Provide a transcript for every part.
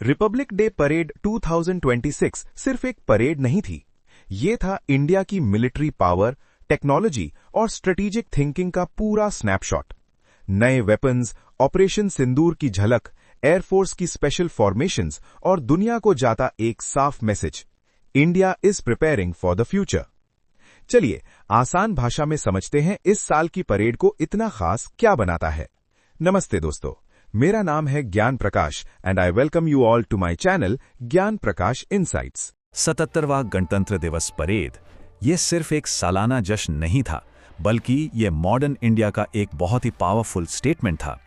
Republic day parade 2026 सिर्फ एक parade नहीं थी। ये था इंडिया की मिलिट्री पावर, टेक्नोलॉजी और स्ट्रेटेजिक थिंकिंग का पूरा स्नैपशॉट। नए वेपन्स, ऑपरेशन सिंदूर की झलक, एयरफोर्स की स्पेशल फॉर्मेशंस और दुनिया को जाता एक साफ message, India is preparing for the future. चलिए आसान भाषा में समझते हैं इस साल की परेड को इतना खास क्या बनाता है। नमस्ते दोस्तों, मेरा नाम है Gyan Prakash and I welcome you all to my channel Gyan Prakash insights. 77वां गणतंत्र दिवस परेड ये सिर्फ एक सालाना जश्न नहीं था, बल्कि ये मॉडर्न इंडिया का एक बहुत ही पावरफुल स्टेटमेंट था।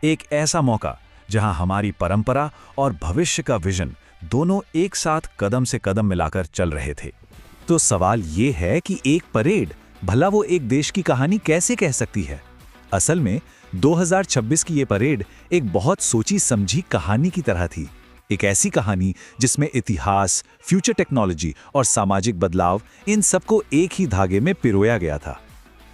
एक ऐसा मौका जहां हमारी परंपरा और भविष्य का विजन दोनों एक साथ कदम से कदम मिलाकर चल रहे थे। तो सवाल ये है कि एक परेड भला वो एक देश की कहानी कैसे कह सकती है? असल में 2026 की ये परेड एक बहुत सोची समझी कहानी की तरह थी। एक ऐसी कहानी जिसमें इतिहास, फ्यूचर टेक्नोलॉजी और सामाजिक बदलाव इन सबको एक ही धागे में पिरोया गया था।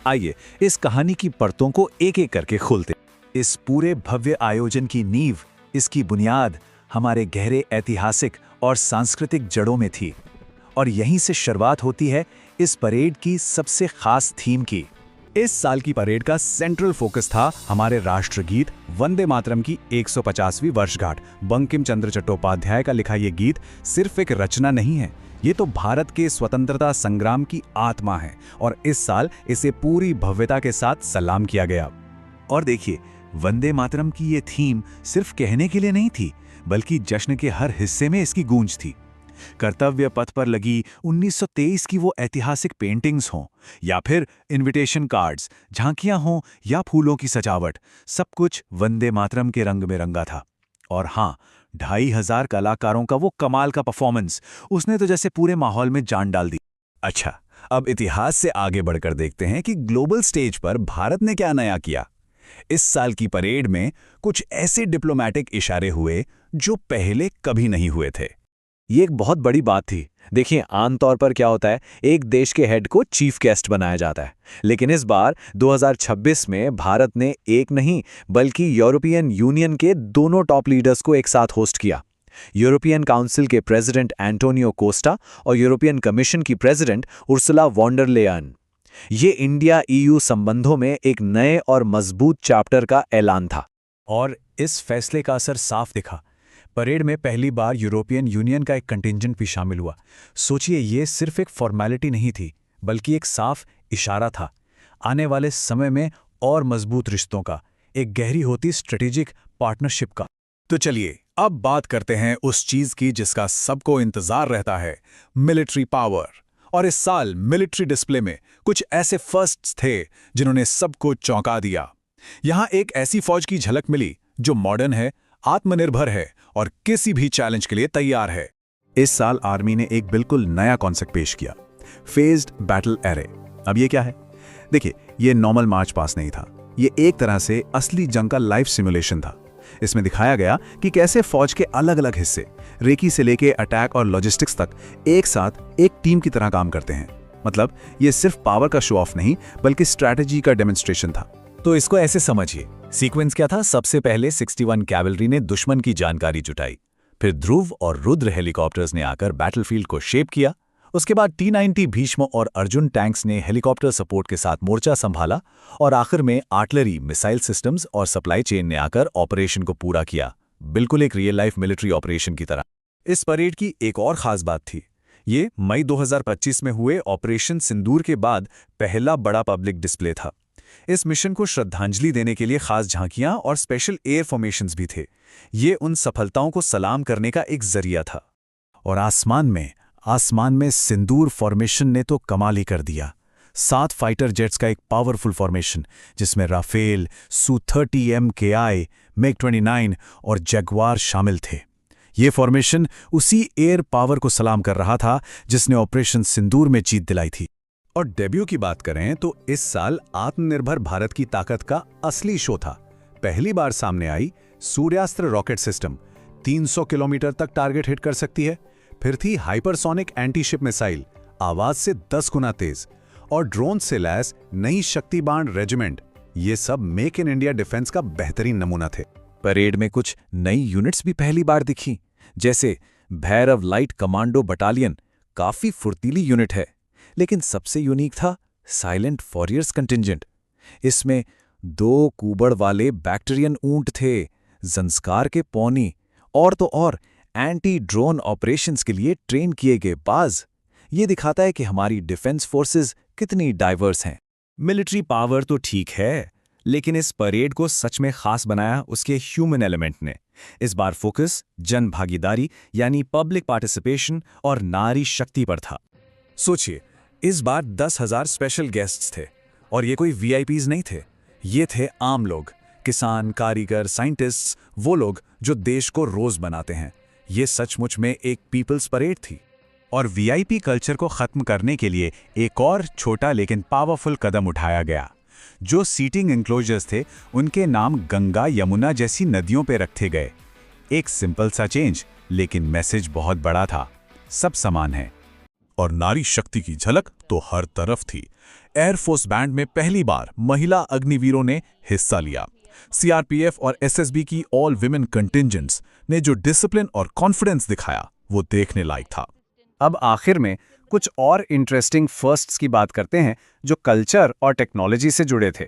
आइए इस कहानी की परतों को एक एक करके खोलते। इस पूरे भव्य आयोजन की नींव, इसकी बुनियाद हमारे गहरे ऐतिहासिक और सांस्कृतिक जड़ों में थी। और यहीं से शुरुआत होती है इस परेड की सबसे खास थीम की। इस साल की परेड का सेंट्रल फोकस था हमारे राष्ट्रगीत वंदे मातरम की 150वीं वर्षगांठ। बंकिम चंद्र चट्टोपाध्याय का लिखा ये गीत सिर्फ एक रचना नहीं है, ये तो भारत के स्वतंत्रता संग्राम की आत्मा है और इस साल इसे पूरी भव्यता के साथ सलाम किया गया। और देखिए, वंदे मातरम की ये थीम सिर्फ कहने के लिए नहीं थी, बल्कि जश्न के हर हिस्से में इसकी गूंज थी। कर्तव्य पथ पर लगी 1923 की वो ऐतिहासिक पेंटिंग्स हों या फिर इनविटेशन कार्ड्स, झांकियां हों या फूलों की सजावट, सब कुछ वंदे मातरम के रंग में रंगा था। और हाँ, 2500 कलाकारों का वो कमाल का परफॉर्मेंस, उसने तो जैसे पूरे माहौल में जान डाल दी। अच्छा, अब इतिहास से आगे बढ़कर देखते हैं कि ग्लोबल स्टेज पर भारत ने क्या नया किया। इस साल की परेड में कुछ ऐसे डिप्लोमैटिक इशारे हुए जो पहले कभी नहीं हुए थे। ये एक बहुत बड़ी बात थी। देखिए, आमतौर पर क्या होता है, एक देश के हेड को चीफ गेस्ट बनाया जाता है, लेकिन इस बार 2026 में भारत ने एक नहीं बल्कि यूरोपियन यूनियन के दोनों टॉप लीडर्स को एक साथ होस्ट किया। यूरोपियन काउंसिल के प्रेसिडेंट एंटोनियो कोस्टा और यूरोपियन कमीशन की president Ursula von der Leyen. ये इंडिया ईयू संबंधों में एक नए और मजबूत चैप्टर का ऐलान था। और इस फैसले का असर साफ दिखा। परेड में पहली बार यूरोपियन यूनियन का एक कंटिंजेंट भी शामिल हुआ। सोचिए, ये सिर्फ एक फॉर्मेलिटी नहीं थी, बल्कि एक साफ इशारा था आने वाले समय में और मजबूत रिश्तों का, एक गहरी होती स्ट्रेटेजिक पार्टनरशिप का। तो चलिए अब बात करते हैं उस चीज की जिसका सबको इंतजार रहता है, मिलिट्री पावर। और इस साल मिलिट्री डिस्प्ले में कुछ ऐसे फर्स्ट्स थे जिन्होंने सबको चौंका दिया। यहां एक ऐसी फौज की झलक मिली जो मॉडर्न है, आत्मनिर्भर है और किसी भी चैलेंज के लिए तैयार है। इस साल आर्मी ने एक बिल्कुल नया कॉन्सेप्ट पेश किया, फेज्ड बैटल एरे। अब ये क्या है? देखिए, ये नॉर्मल मार्च पास नहीं था, ये एक तरह से असली जंग का लाइव सिमुलेशन था। इसमें दिखाया गया कि कैसे फौज के अलग अलग हिस्से, रेकी से लेके अटैक और लॉजिस्टिक्स तक, एक साथ एक टीम की तरह काम करते हैं। मतलब ये सिर्फ पावर का शो ऑफ नहीं, बल्कि स्ट्रैटेजी का डेमोन्स्ट्रेशन था। तो इसको ऐसे समझिए, सीक्वेंस क्या था? सबसे पहले 61 कैवलरी ने दुश्मन की जानकारी जुटाई, फिर ध्रुव और रुद्र हेलीकॉप्टर्स ने आकर बैटलफील्ड को शेप किया। उसके बाद T-90 भीष्म और अर्जुन टैंक्स ने हेलीकॉप्टर सपोर्ट के साथ मोर्चा संभाला और आखिर में आर्टिलरी, मिसाइल सिस्टम्स और सप्लाई चेन ने आकर ऑपरेशन को पूरा किया, बिल्कुल एक रियल लाइफ मिलिट्री ऑपरेशन की तरह। इस परेड की एक और खास बात थी, ये मई 2025 में हुए ऑपरेशन सिंदूर के बाद पहला बड़ा पब्लिक डिस्प्ले था। इस मिशन को श्रद्धांजलि देने के लिए खास झांकियां और स्पेशल एयर फॉर्मेशंस भी थे। ये उन सफलताओं को सलाम करने का एक जरिया था। और आसमान में सिंदूर फॉर्मेशन ने तो कमाल ही कर दिया। 7 फाइटर जेट्स का एक पावरफुल फॉर्मेशन जिसमें राफेल, Su-30 MKI, MiG-29 और जगुआर शामिल थे। ये फॉर्मेशन उसी एयर पावर को सलाम कर रहा था जिसने ऑपरेशन सिंदूर में जीत दिलाई थी। और डेब्यू की बात करें तो इस साल आत्मनिर्भर भारत की ताकत का असली शो था। पहली बार सामने आई सूर्यास्त्र रॉकेट सिस्टम, 300 किलोमीटर तक टारगेट हिट कर सकती है। फिर थी हाइपरसोनिक एंटीशिप मिसाइल, आवाज से 10 गुना तेज, और ड्रोन से लैस नई शक्ति बाण रेजिमेंट। ये सब मेक इन इंडिया डिफेंस का बेहतरीन नमूना थे। परेड में कुछ नई यूनिट्स भी पहली बार दिखी, जैसे भैरव लाइट कमांडो बटालियन काफी फुर्तीली यूनिट है, लेकिन सबसे यूनिक था साइलेंट वॉरियर्स कंटिंजेंट। इसमें 2 कूबड़ वाले बैक्टीरियन ऊंट थे, जंस्कार के पौनी और तो और एंटी ड्रोन ऑपरेशंस के लिए ट्रेन किए गए बाज। ये दिखाता है कि हमारी डिफेंस फोर्सेस कितनी डाइवर्स हैं। मिलिट्री पावर तो ठीक है, लेकिन इस परेड को सच में खास बनाया उसके ह्यूमन एलिमेंट ने। इस बार फोकस जन भागीदारी यानी पब्लिक पार्टिसिपेशन और नारी शक्ति पर था। सोचिए, इस बार 10,000 स्पेशल गेस्ट्स थे और ये कोई वीआईपीज नहीं थे। ये थे आम लोग, किसान, कारीगर, साइंटिस्ट्स, वो लोग जो देश को रोज बनाते हैं। ये सचमुच में एक पीपल्स परेड थी। और वीआईपी कल्चर को खत्म करने के लिए एक और छोटा लेकिन पावरफुल कदम उठाया गया। जो सीटिंग एंक्लोजर्स थे उनके नाम गंगा, यमुना जैसी नदियों पे रखे गए। एक सिंपल सा चेंज, लेकिन मैसेज बहुत बड़ा था, सब समान है। और नारी शक्ति की झलक तो हर तरफ थी। एयरफोर्स बैंड में पहली बार महिला अग्निवीरों ने हिस्सा लिया। सीआरपीएफ और एसएसबी की ऑल विमेन कंटिंजेंट्स ने जो डिसिप्लिन और कॉन्फिडेंस दिखाया वो देखने लायक था। अब आखिर में कुछ और इंटरेस्टिंग फर्स्ट्स की बात करते हैं जो कल्चर और टेक्नोलॉजी से जुड़े थे।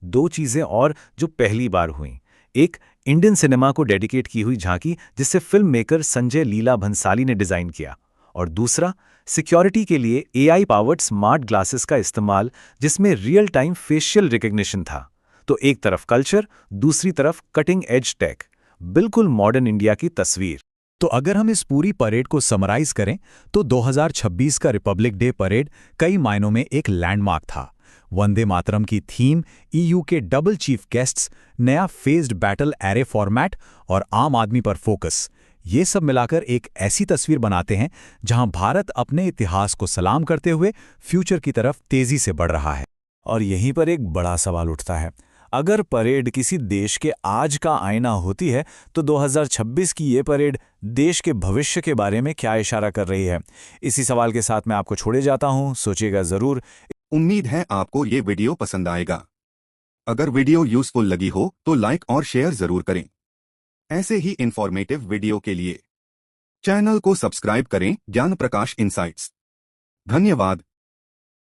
2 चीजें और जो पहली बार हुई। एक, इंडियन सिनेमा को डेडिकेट की हुई झांकी जिसे फिल्म मेकर संजय लीला भंसाली ने डिजाइन किया, और दूसरा, सिक्योरिटी के लिए एआई पावर्ड स्मार्ट ग्लासेस का इस्तेमाल जिसमें रियल टाइम फेशियल रिकग्निशन था। तो एक तरफ कल्चर, दूसरी तरफ कटिंग एज टेक, बिल्कुल मॉडर्न इंडिया की तस्वीर। तो अगर हम इस पूरी परेड को समराइज करें तो 2026 का रिपब्लिक डे परेड कई मायनों में एक लैंडमार्क था। वंदे मातरम की थीम, ईयू के डबल चीफ गेस्ट्स, नया फेज्ड बैटल एरे फॉर्मेट और आम आदमी पर फोकस, ये सब मिलाकर एक ऐसी तस्वीर बनाते हैं जहां भारत अपने इतिहास को सलाम करते हुए फ्यूचर की तरफ तेजी से बढ़ रहा है। और यहीं पर एक बड़ा सवाल उठता है, अगर परेड किसी देश के आज का आईना होती है तो 2026 की ये परेड देश के भविष्य के बारे में क्या इशारा कर रही है? इसी सवाल के साथ मैं आपको छोड़े जाता हूं, सोचिएगा जरूर। उम्मीद है आपको ये वीडियो पसंद आएगा। अगर वीडियो यूजफुल लगी हो तो लाइक और शेयर जरूर करें। ऐसे ही इंफॉर्मेटिव वीडियो के लिए चैनल को सब्सक्राइब करें। ज्ञान प्रकाश इनसाइट्स। धन्यवाद।